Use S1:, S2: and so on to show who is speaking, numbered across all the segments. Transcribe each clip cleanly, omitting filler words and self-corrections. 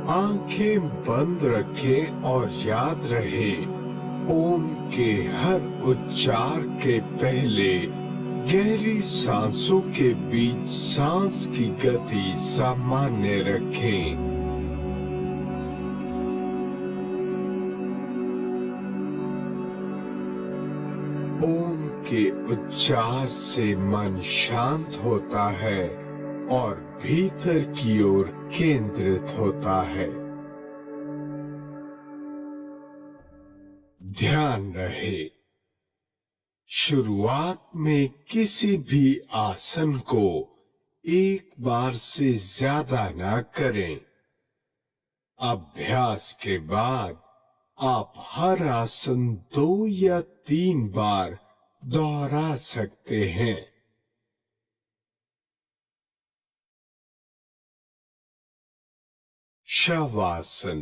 S1: आंखें बंद रखें और याद रहे, ओम के हर उच्चार के पहले गहरी सांसों के बीच सांस की गति सामान्य रखें। ओम के उच्चार से मन शांत होता है और भीतर की ओर केंद्रित होता है। ध्यान रहे, शुरुआत में किसी भी आसन को एक बार से ज्यादा ना करें। अभ्यास के बाद आप हर आसन 2 या 3 बार दोहरा सकते हैं। शवासन।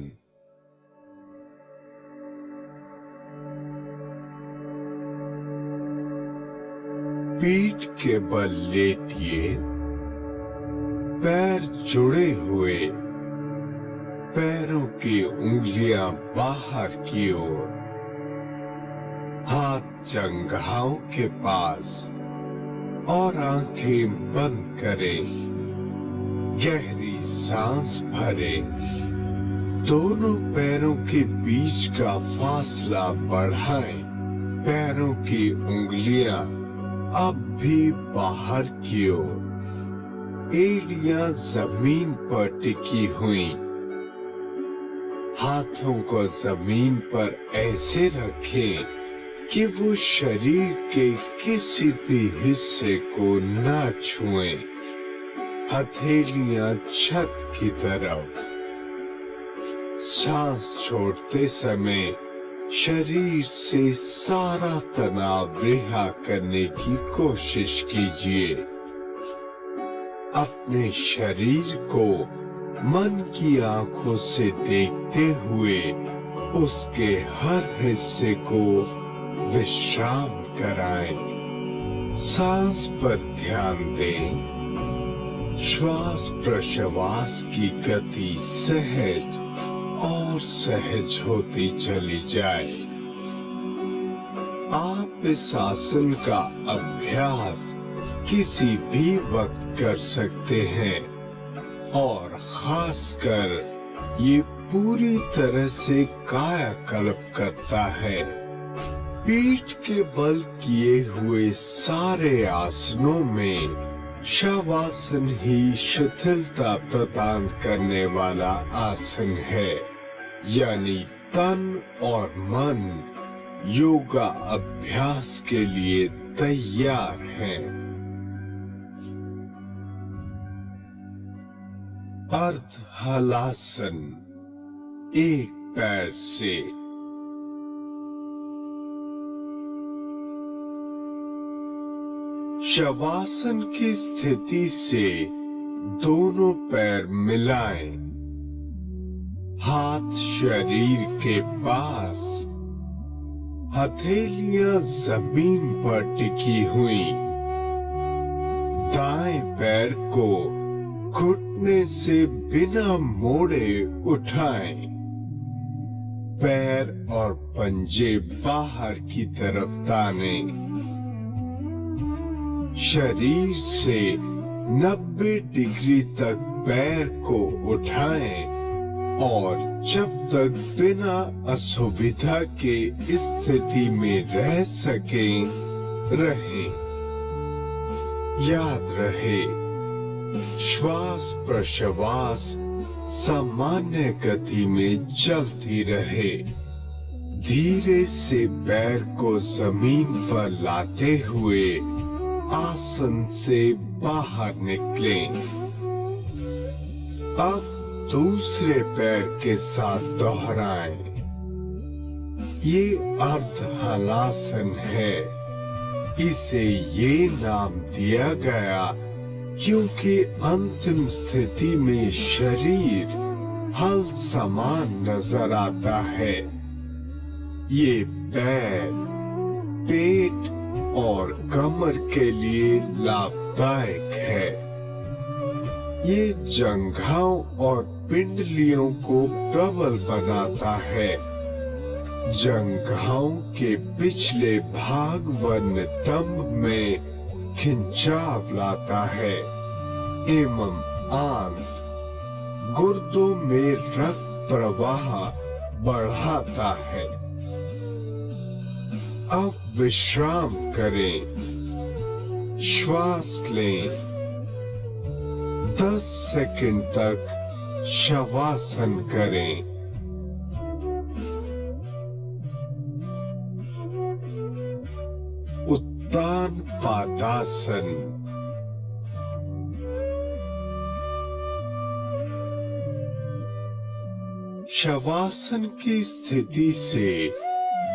S1: पीठ के बल लेटिए, पैर जुड़े हुए, पैरों की उंगलियां बाहर की ओर, हाथ जंघाओं के पास और आंखें बंद करें। गहरी सांस भरें। दोनों पैरों के बीच का फासला बढ़ाएं। पैरों की उंगलियां अब भी बाहर की ओर, एड़ियां जमीन पर टिकी हुई। हाथों को जमीन पर ऐसे रखें कि वो शरीर के किसी भी हिस्से को ना छुएं। हथेलियां छत की तरफ। सांस छोड़ते समय शरीर से सारा तनाव रिहा करने की कोशिश कीजिए। अपने शरीर को मन की आंखों से देखते हुए उसके हर हिस्से को विश्राम कराएं। सांस पर ध्यान दें। श्वास प्रश्वास की गति सहज और सहज होती चली जाए। आप इस आसन का अभ्यास किसी भी वक्त कर सकते हैं और खासकर ये पूरी तरह से कायाकल्प करता है। पीठ के बल किए हुए सारे आसनों में शवासन ही शिथिलता प्रदान करने वाला आसन है, यानी तन और मन योगा अभ्यास के लिए तैयार हैं। अर्ध हलासन, एक पैर से। शवासन की स्थिति से दोनों पैर मिलाएं। हाथ शरीर के पास, हथेलियां जमीन पर टिकी हुई। दाएं पैर को घुटने से बिना मोड़े उठाएं। पैर और पंजे बाहर की तरफ तानें। शरीर से 90 डिग्री तक पैर को उठाएं और जब तक बिना असुविधा के स्थिति में रह सकें, रहें। याद रहे, श्वास प्रश्वास सामान्य गति में चलती रहे। धीरे से पैर को जमीन पर लाते हुए आसन से बाहर निकलें। अब दूसरे पैर के साथ दोहराएं। ये अर्ध हलासन है। इसे ये नाम दिया गया क्योंकि अंतिम स्थिति में शरीर हल समान नजर आता है। ये पैर, पेट और कमर के लिए लाभदायक है। ये जंघाओं और पिंडलियों को प्रबल बनाता है, जंघाओं के पिछले भाग व नितंब में खिंचाव लाता है एवं आंत गुर्दों में रक्त प्रवाह बढ़ाता है। अब विश्राम करें, श्वास लें, 10 सेकंड तक शवासन करें। उत्तान पादासन। शवासन की स्थिति से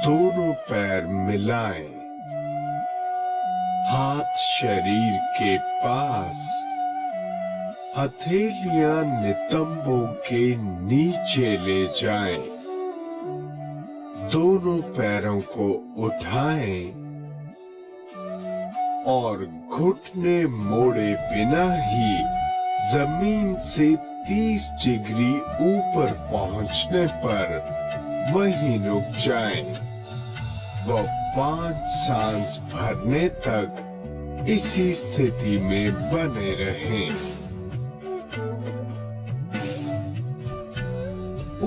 S1: दोनों पैर मिलाएं, हाथ शरीर के पास, हथेलियां नितंबों के नीचे ले जाएं, दोनों पैरों को उठाएं और घुटने मोड़े बिना ही जमीन से 30 डिग्री ऊपर पहुंचने पर वहीं रुक जाएं व 5 सांस भरने तक इसी स्थिति में बने रहें।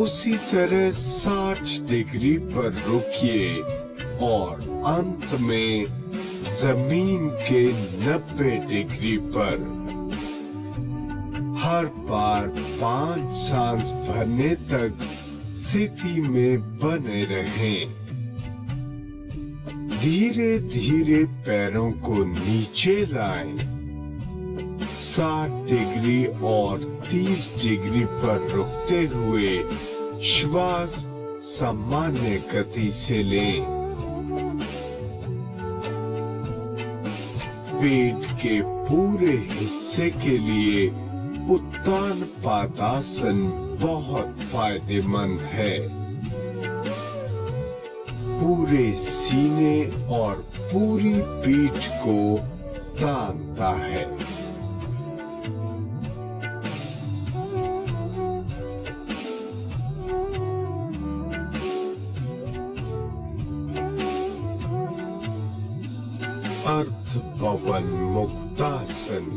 S1: उसी तरह 60 डिग्री पर रुकिए और अंत में जमीन के 90 डिग्री पर हर बार 5 सांस भरने तक स्थिति में बने रहें। धीरे धीरे पैरों को नीचे लाएं, 60 डिग्री और 30 डिग्री पर रुकते हुए श्वास सामान्य गति से लें। पेट के पूरे हिस्से के लिए उत्तान पादासन बहुत फायदेमंद है। पूरे सीने और पूरी पीठ को तानता है। अर्ध पवन मुक्तासन।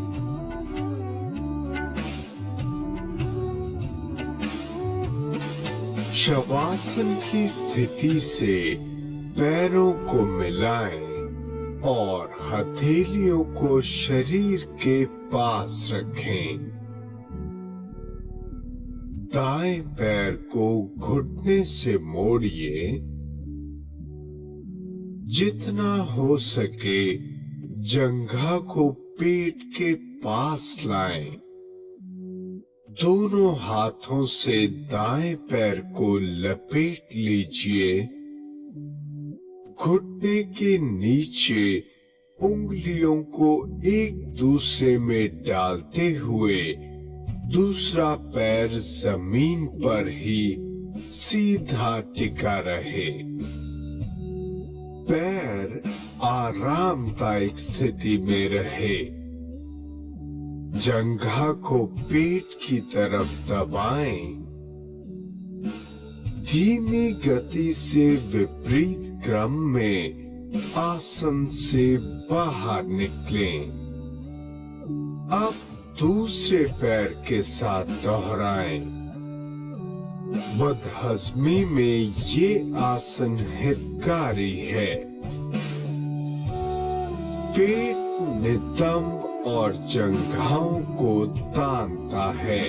S1: शवासन की स्थिति से पैरों को मिलाएं और हथेलियों को शरीर के पास रखें। दाएं पैर को घुटने से मोड़िए, जितना हो सके जंघा को पेट के पास लाएं। दोनों हाथों से दाएं पैर को लपेट लीजिए। घुटने के नीचे उंगलियों को एक दूसरे में डालते हुए दूसरा पैर जमीन पर ही सीधा टिका रहे। पैर आरामदायक स्थिति में रहे। जंघा को पेट की तरफ दबाएं। धीमी गति से विपरीत क्रम में आसन से बाहर निकलें। अब दूसरे पैर के साथ दोहराएं। बदहजमी में ये आसन हितकारी है। पेट, नितंब और जंघाओं को तानता है।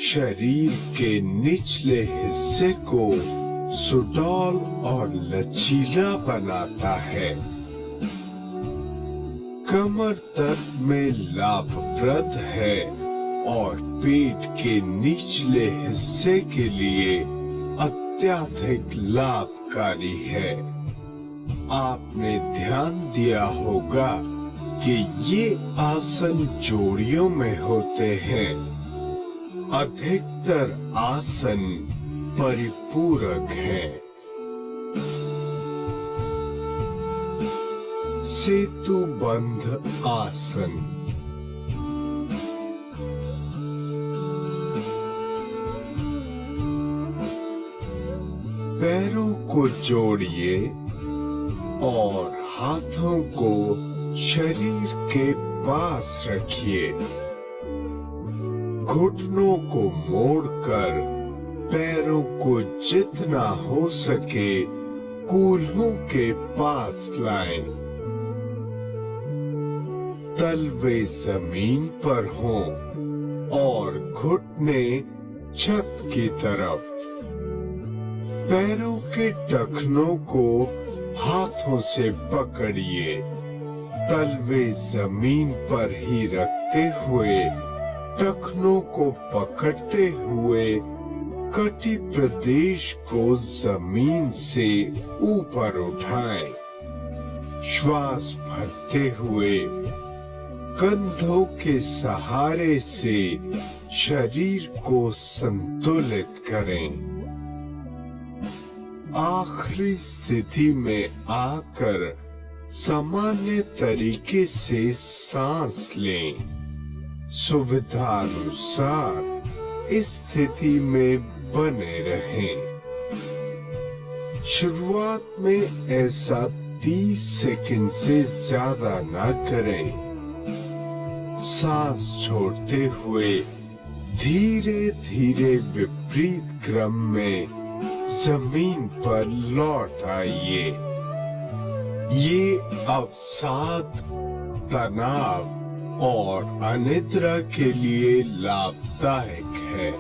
S1: शरीर के निचले हिस्से को सुडौल और लचीला बनाता है। कमर दर्द में लाभप्रद है और पेट के निचले हिस्से के लिए अत्यधिक लाभकारी है। आपने ध्यान दिया होगा कि ये आसन जोड़ियों में होते हैं। अधिकतर आसन परिपूरक हैं। सेतुबंध आसन। पैरों को जोड़िए और हाथों को शरीर के पास रखिए। घुटनों को मोड़कर पैरों को जितना हो सके कूल्हों के पास लाएं। तलवे जमीन पर हों और घुटने छत की तरफ। पैरों के टखनों को हाथों से पकड़िए, तलवे जमीन पर ही रखते हुए टखनों को पकड़ते हुए कटी प्रदेश को जमीन से ऊपर उठाएं। श्वास भरते हुए कंधों के सहारे से शरीर को संतुलित करें। आखिरी स्थिति में आकर सामान्य तरीके से सांस लें। सुविधानुसार इस स्थिति में बने रहें। शुरुआत में ऐसा 30 सेकंड से ज्यादा न करें। सांस छोड़ते हुए धीरे धीरे विपरीत क्रम में जमीन पर लौट आइए। ये अवसाद, तनाव और अनिद्रा के लिए लाभदायक है।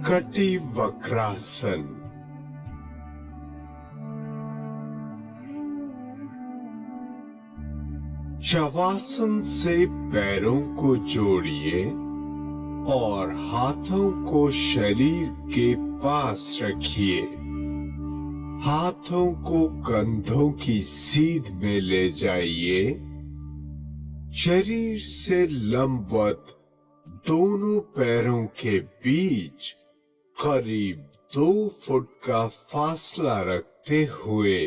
S1: कटी वक्रासन। शवासन से पैरों को जोड़िए और हाथों को शरीर के पास रखिए। हाथों को कंधों की सीध में ले जाइए। शरीर से लंबवत दोनों पैरों के बीच करीब 2 फुट का फासला रखते हुए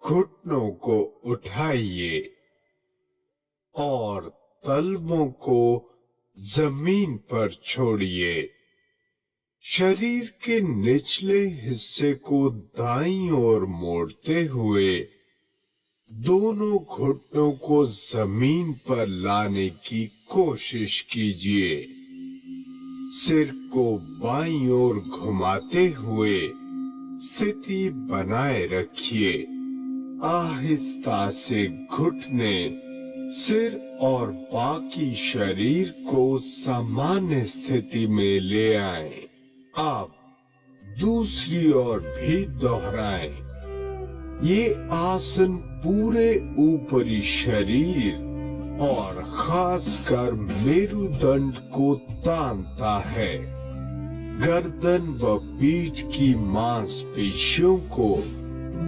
S1: घुटनों को उठाइए और तलवों को जमीन पर छोड़िए। शरीर के निचले हिस्से को दाईं ओर मोड़ते हुए दोनों घुटनों को जमीन पर लाने की कोशिश कीजिए। सिर को बाईं ओर घुमाते हुए स्थिति बनाए रखिए। आहिस्ता से घुटने, सिर और बाकी शरीर को सामान्य स्थिति में ले आएं। आप दूसरी ओर भी दोहराएं। ये आसन पूरे ऊपरी शरीर और खासकर मेरुदंड को तानता है। गर्दन व पीठ की मांसपेशियों को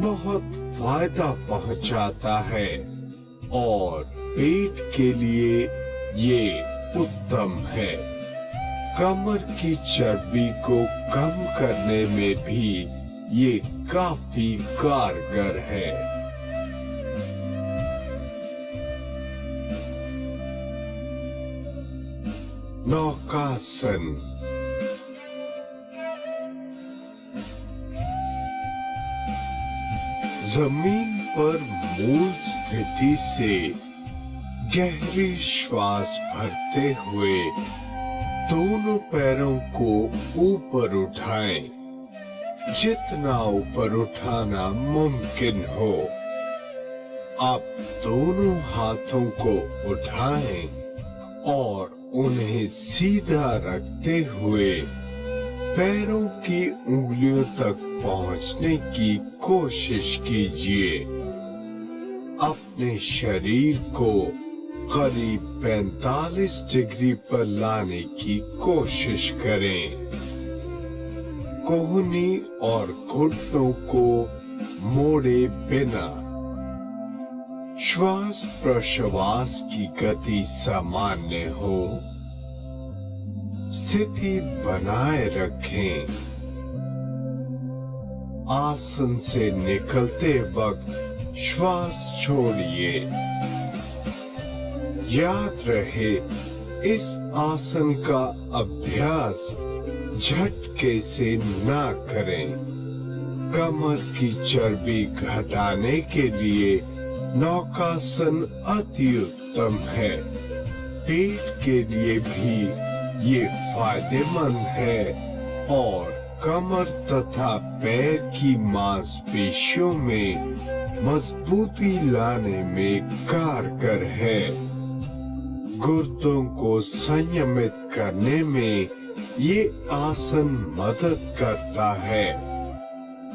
S1: बहुत फायदा पहुंचाता है और पेट के लिए ये उत्तम है। कमर की चर्बी को कम करने में भी ये काफी कारगर है। नौकासन। जमीन पर मूल स्थिति से गहरी श्वास भरते हुए दोनों पैरों को ऊपर उठाएं। जितना ऊपर उठाना मुमकिन हो। आप दोनों हाथों को उठाएं और उन्हें सीधा रखते हुए पैरों की उंगलियों तक पहुंचने की कोशिश कीजिए। अपने शरीर को करीब 45 डिग्री पर लाने की कोशिश करें। कोहनी और घुटनों को मोड़े बिना श्वास प्रश्वास की गति सामान्य हो। स्थिति बनाए रखें। आसन से निकलते वक्त श्वास छोड़िए। याद रहे, इस आसन का अभ्यास झटके से ना करें। कमर की चर्बी घटाने के लिए नौकासन अति उत्तम है। पेट के लिए भी ये फायदेमंद है और कमर तथा पैर की मांसपेशियों में मजबूती लाने में कारगर है। गुर्दों को संयमित करने में ये आसन मदद करता है।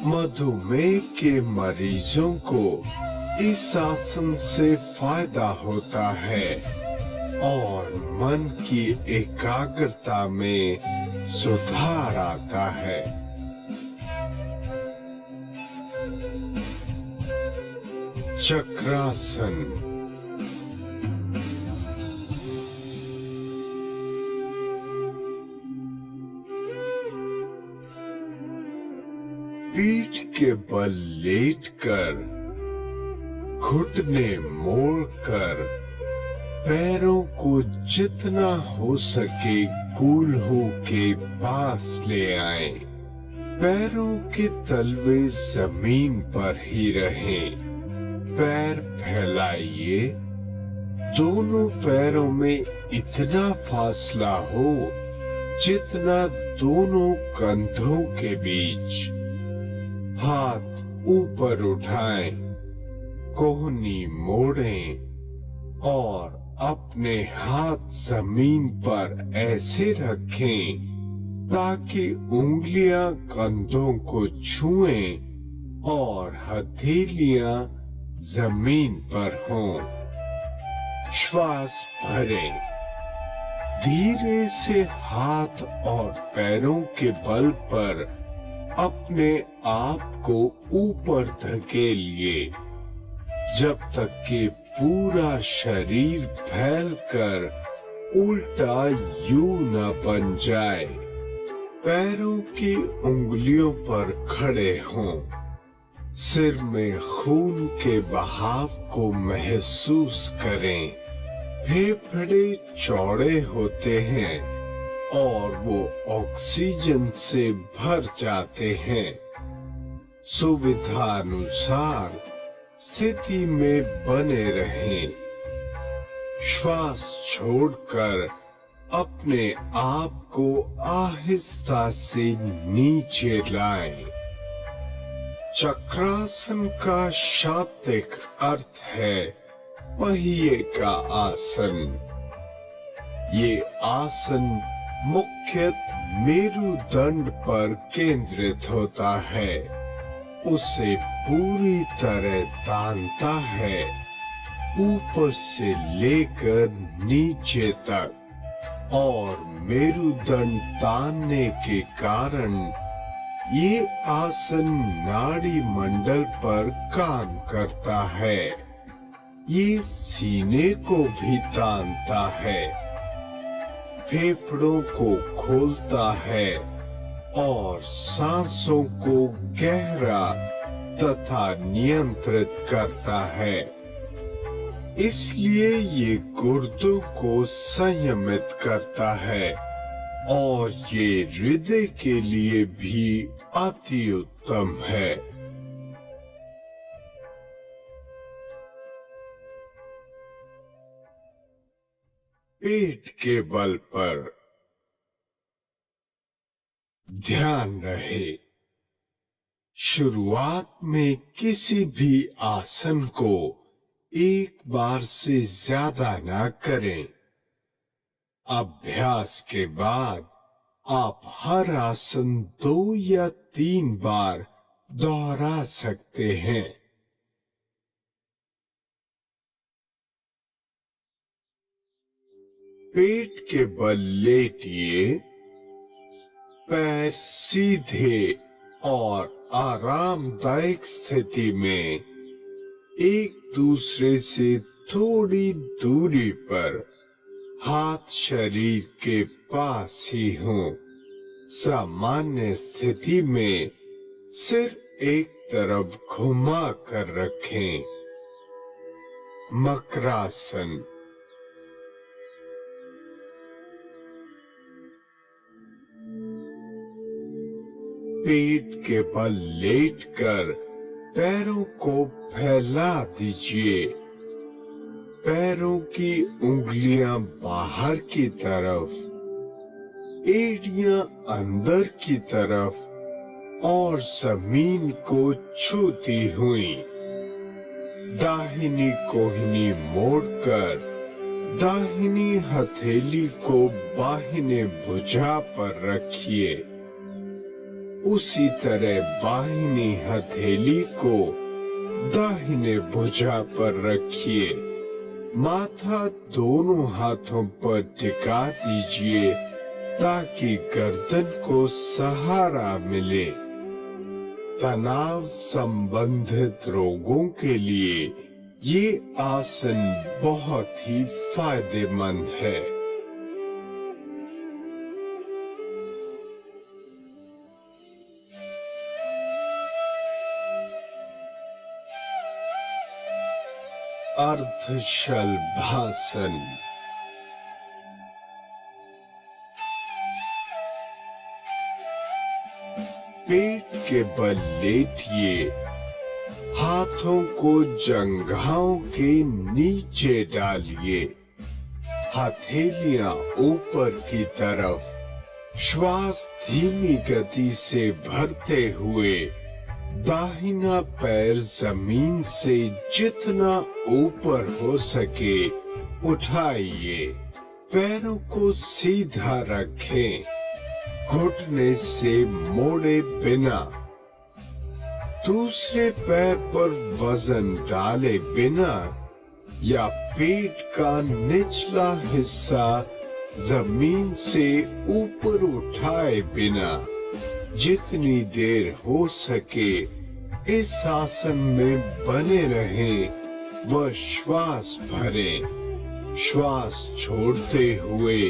S1: मधुमेह के मरीजों को इस आसन से फायदा होता है और मन की एकाग्रता में सुधार आता है। चक्रासन। पीठ के बल लेटकर, घुटने मोड़कर, पैरों को जितना हो सके कूल्हों के पास ले आएं। पैरों के तलवे जमीन पर ही रहें। पैर फैलाइए। दोनों पैरों में इतना फासला हो जितना दोनों कंधों के बीच। हाथ ऊपर उठाएं, कोहनी मोड़ें और अपने हाथ जमीन पर ऐसे रखें ताकि उंगलियां कंधों को छुएं और हथेलियां जमीन पर हों। श्वास भरें। धीरे से हाथ और पैरों के बल पर अपने आप को ऊपर धकेलिए जब तक कि पूरा शरीर फैलकर उल्टा यू न बन जाए। पैरों की उंगलियों पर खड़े हों। सिर में खून के बहाव को महसूस करें। फेफड़े चौड़े होते हैं और वो ऑक्सीजन से भर जाते हैं। सुविधानुसार स्थिति में बने रहें। श्वास छोड़कर अपने आप को आहिस्ता से नीचे लाएं। चक्रासन का शाब्दिक अर्थ है पहिए का आसन। ये आसन मुख्यतः मेरुदंड पर केंद्रित होता है। उसे पूरी तरह तानता है, ऊपर से लेकर नीचे तक, और मेरुदंड तानने के कारण ये आसन नाड़ी मंडल पर काम करता है। ये सीने को भी तानता है, फेफड़ों को खोलता है और सांसों को गहरा तथा नियंत्रित करता है। इसलिए ये गुर्दों को संयमित करता है और ये हृदय के लिए भी अति उत्तम है। पेट के बल पर ध्यान रहे। शुरुआत में किसी भी आसन को एक बार से ज्यादा ना करें। अभ्यास के बाद आप हर आसन 2 या 3 बार दोहरा सकते हैं। पेट के बल लेटिए। पैर सीधे और आरामदायक स्थिति में एक दूसरे से थोड़ी दूरी पर, हाथ शरीर के पास ही हों। सामान्य स्थिति में सिर एक तरफ घुमा कर रखें। मकरासन। पेट के बल लेटकर पैरों को फैला दीजिए। पैरों की उंगलियां बाहर की तरफ, एड़ियां अंदर की तरफ और जमीन को छूती हुई। दाहिनी कोहनी मोड़कर दाहिनी हथेली को बाहिने भुजा पर रखिए। उसी तरह बाहिनी हथेली को दाहिने भुजा पर रखिए। माथा दोनों हाथों पर टिका दीजिए ताकि गर्दन को सहारा मिले। तनाव संबंधित रोगों के लिए ये आसन बहुत ही फायदेमंद है। अर्धशलभासन। पेट के बल लेटिए। हाथों को जंघाओं के नीचे डालिए। हथेलियां ऊपर की तरफ। श्वास धीमी गति से भरते हुए दाहिना पैर जमीन से जितना ऊपर हो सके उठाइए। पैरों को सीधा रखें, घुटने से मोड़े बिना। दूसरे पैर पर वजन डाले बिना या पेट का निचला हिस्सा जमीन से ऊपर उठाए बिना जितनी देर हो सके इस आसन में बने रहें व श्वास भरें। श्वास छोड़ते हुए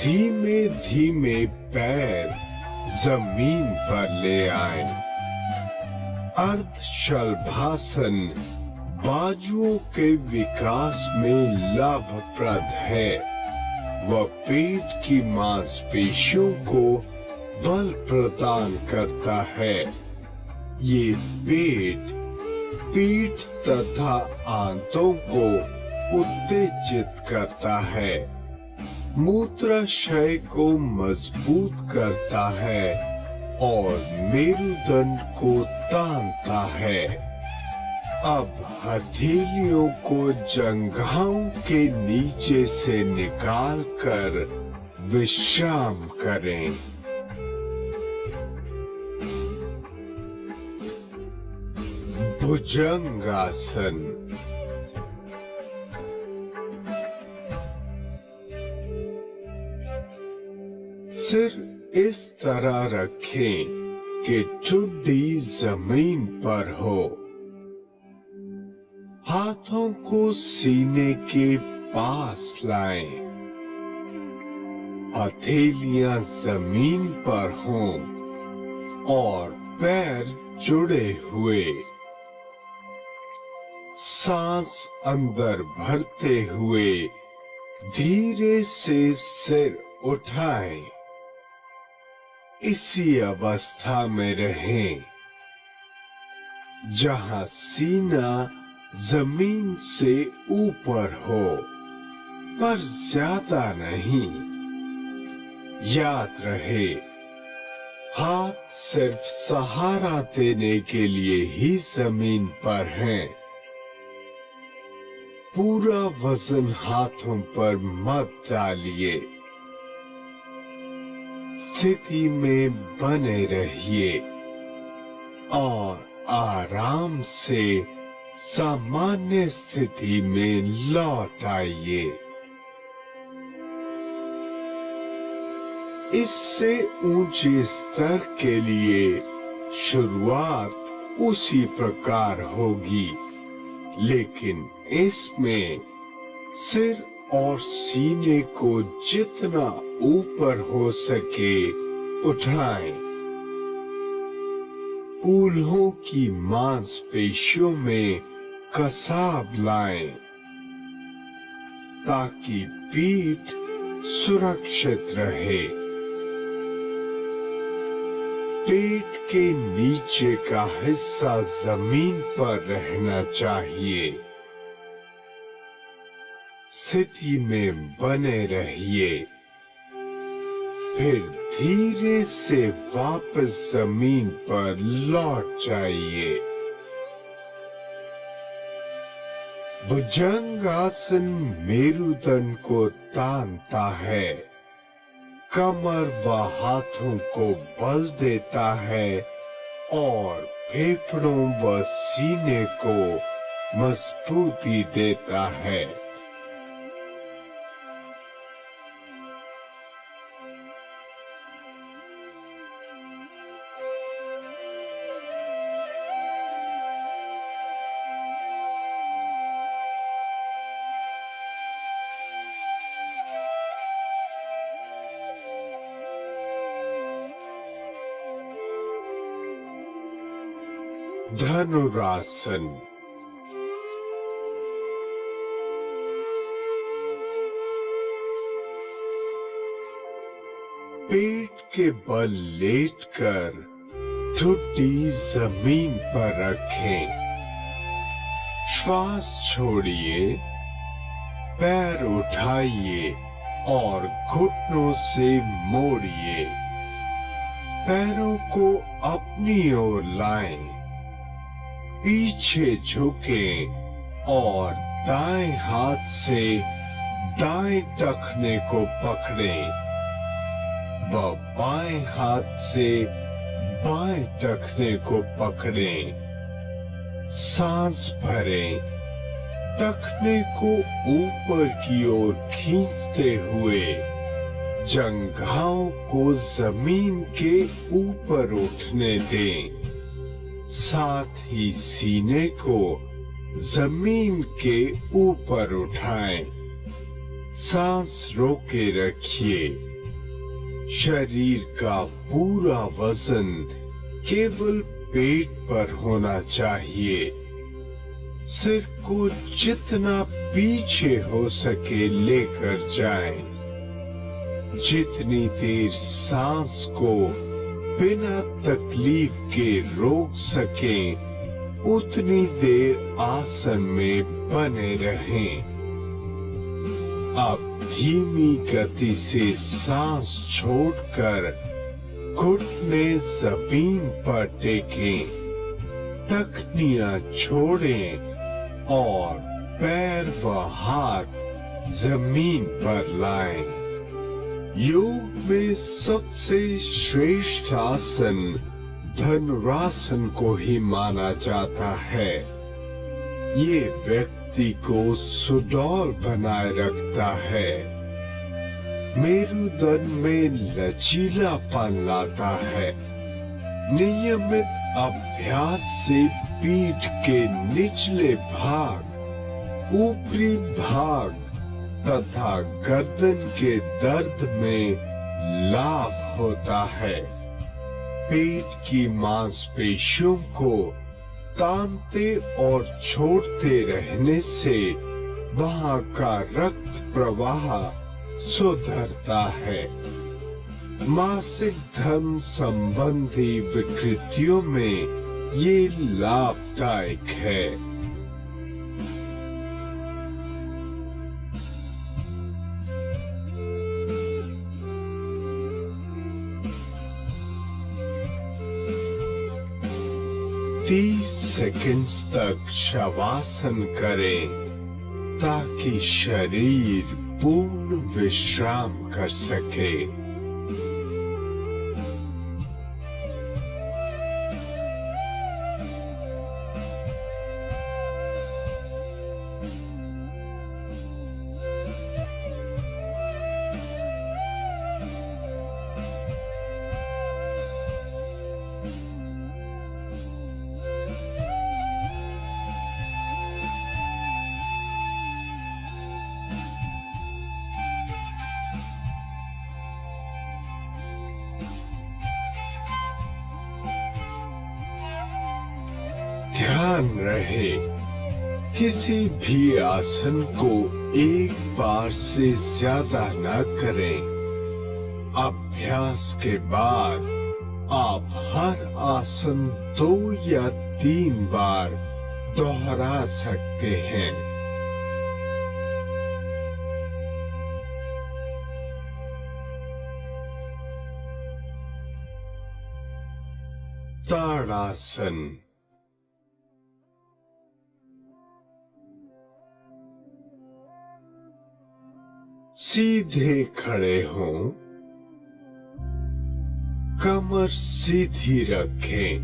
S1: धीमे धीमे पैर जमीन पर ले आएं। अर्धशलभासन बाजुओं के विकास में लाभप्रद है व पेट की मांसपेशियों को बल प्रदान करता है। ये पेट, पीठ तथा आंतों को उत्तेजित करता है, मूत्राशय को मजबूत करता है और मेरुदंड को तानता है। अब हथेलियों को जंघाओं के नीचे से निकालकर विश्राम करें। भुजंगासन। सिर इस तरह रखें कि ठुड्डी जमीन पर हो। हाथों को सीने के पास लाएं। हथेलियां जमीन पर हों और पैर जुड़े हुए। सांस अंदर भरते हुए धीरे से सिर उठाएं। इसी अवस्था में रहें जहां सीना जमीन से ऊपर हो, पर ज्यादा नहीं। याद रहे, हाथ सिर्फ सहारा देने के लिए ही जमीन पर हैं। पूरा वजन हाथों पर मत डालिए। स्थिति में बने रहिए और आराम से सामान्य स्थिति में लौट आइए। इससे ऊंचे स्तर के लिए शुरुआत उसी प्रकार होगी, लेकिन इसमें सिर और सीने को जितना ऊपर हो सके उठाएं। कूल्हों की मांसपेशियों में कसाव लाएं ताकि पीठ सुरक्षित रहे। पेट के नीचे का हिस्सा जमीन पर रहना चाहिए। स्थिति में बने रहिए, फिर धीरे से वापस जमीन पर लौट जाइए। भुजंगासन मेरुदंड को तानता है, कमर व हाथों को बल देता है और फेफड़ों व सीने को मजबूती देता है। धनुरासन। पेट के बल लेटकर ठुड्डी जमीन पर रखें। श्वास छोड़िए, पैर उठाइए और घुटनों से मोड़िए। पैरों को अपनी ओर लाएं, पीछे झुकें और दाएं हाथ से दाएं टखने को पकड़ें व बाएं हाथ से बाएं टखने को पकड़ें। सांस भरें, टखने को ऊपर की ओर खींचते हुए जंघाओं को जमीन के ऊपर उठने दें। साथ ही सीने को जमीन के ऊपर उठाएं। सांस रोके रखिए। शरीर का पूरा वजन केवल पेट पर होना चाहिए। सिर को जितना पीछे हो सके लेकर जाएं। जितनी देर सांस को बिना तकलीफ के रोक सकें, उतनी देर आसन में बने रहें। अब धीमी गति से सांस छोड़कर घुटने जमीन पर टेकें, टखनियां छोड़ें और पैर व हाथ जमीन पर लाएं। योग में सबसे श्रेष्ठ आसन धनुरासन को ही माना जाता है। ये व्यक्ति को सुडौल बनाए रखता है, मेरुदंड में लचीलापन लाता है। नियमित अभ्यास से पीठ के निचले भाग, ऊपरी भाग तथा गर्दन के दर्द में लाभ होता है। पेट की मांसपेशियों को तानते और छोड़ते रहने से वहां का रक्त प्रवाह सुधरता है। मासिक धर्म संबंधी विकृतियों में ये लाभदायक है। तीस सेकंड्स तक शवासन करें ताकि शरीर पूर्ण विश्राम कर सके। ध्यान रहे, किसी भी आसन को एक बार से ज्यादा न करें। अभ्यास के बाद आप हर आसन 2 या 3 बार दोहरा सकते हैं। ताड़ासन। सीधे खड़े हों, कमर सीधी रखें,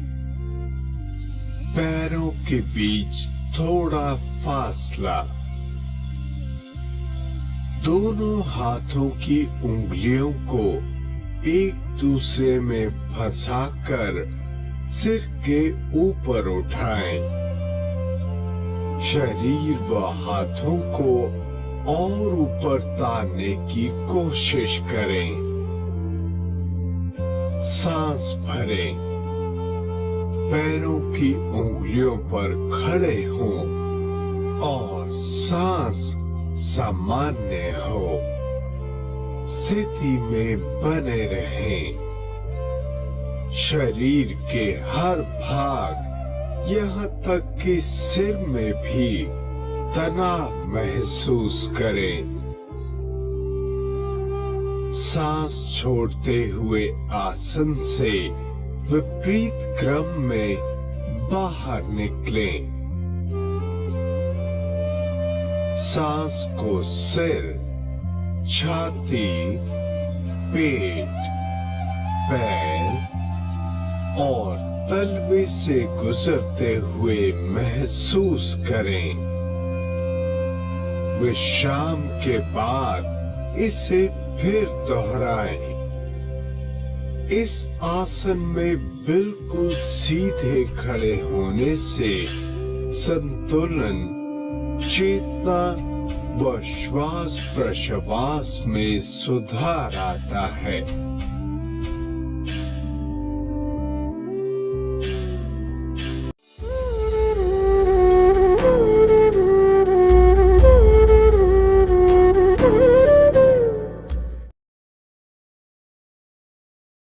S1: पैरों के बीच थोड़ा फासला, दोनों हाथों की उंगलियों को एक दूसरे में फंसाकर सिर के ऊपर उठाएं। शरीर व हाथों को और ऊपर तानने की कोशिश करें। सांस भरें, पैरों की उंगलियों पर खड़े हों और सांस सामान्य हो स्थिति में बने रहें। शरीर के हर भाग, यहाँ तक कि सिर में भी तनाव महसूस करें। सांस छोड़ते हुए आसन से विपरीत क्रम में बाहर निकलें। सांस को सिर, छाती, पेट, पैर और तलवे से गुजरते हुए महसूस करें। विश्राम के बाद इसे फिर दोहराएं। इस आसन में बिल्कुल सीधे खड़े होने से संतुलन, चेतना व श्वास प्रश्वास में सुधार आता है।